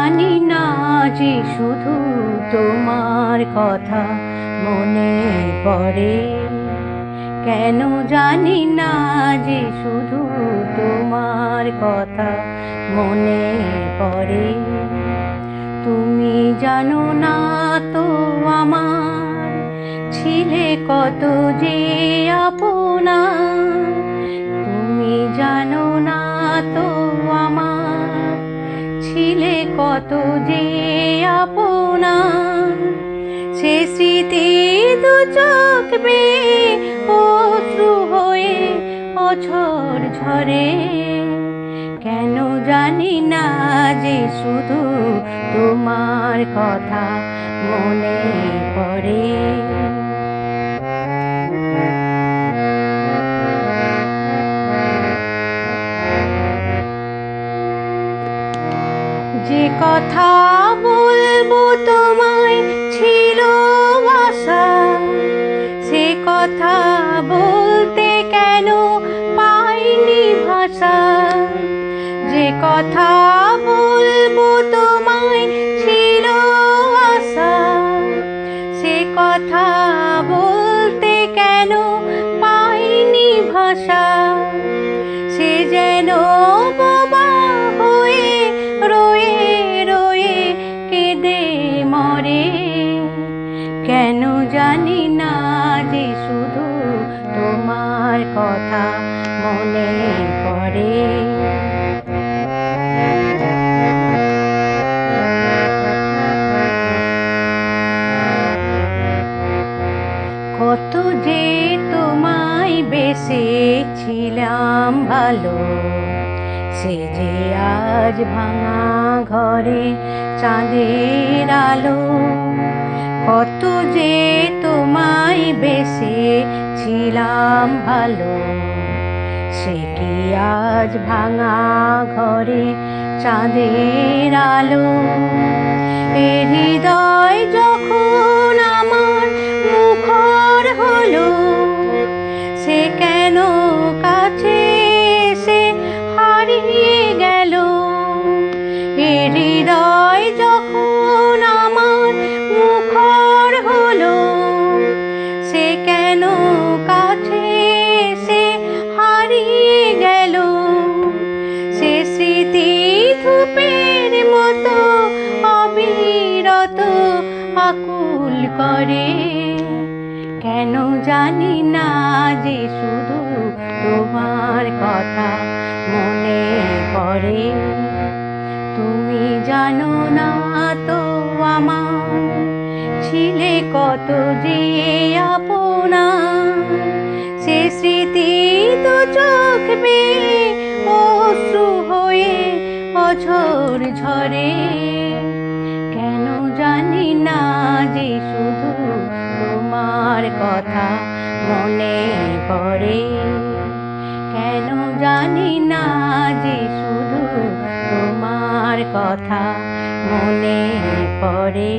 জানি না যে শুধু তোমার কথা মনে পড়ে, কেন জানি না যে শুধু তোমার কথা মনে পড়ে। তুমি জানো না তো আমার ছিলে কত যে আপনা, তুমি জানো না তো আমার ছিলে কত যে আপনা। সে স্মৃতি দু চোখ বেয়ে অশ্রু হয়ে অঝর ঝরে, কেন জানি না যে শুধু তোমার কথা মনে পড়ে। যে কথা বলবো তোমায় ছিল আশা, সে কথা বলতে কেন পাইনি ভাষা। যে কথা বলবো তোমায় ছিল আশা, সে কথা বলতে কেন পাইনি ভাষা। সে যেন বোবা হয়ে রয়ে রয়ে কেঁদে মরে, কেন জানি না যে শুধু তোমার কথা মনে পড়ে। কত যে তোমায় বেসেছিলাম ভালো, সে যে আজ ভাঙা ঘরে চাঁদের আলো। কত যে তোমায় বেসেছিলাম ভালো, সে কি আজ ভাঙা ঘরে চাঁদের আলো। এ হৃদয় যখন আমার মুখর হলো, সে কেন কাছে এসে হারিয়ে গেল। এ হৃদয় যখন আমার মুখর হলো, সে কেন কাছে এসে হারিয়ে গেল। সে স্মৃতি ধূপের মতো অবিরত আকুল করে, কেন জানি না যে শুধু তোমার কথা মনে পড়ে। তুমি জানো না তো আমার ছিলে কত যে আপনা, সে স্মৃতি দু চোখ বেয়ে অশ্রু হয়ে অঝর ঝরে, কেন জানি না যে শুধু তোমার কথা মনে পড়ে। কেন জানি না যে শুধু তোমার কথা মনে পড়ে।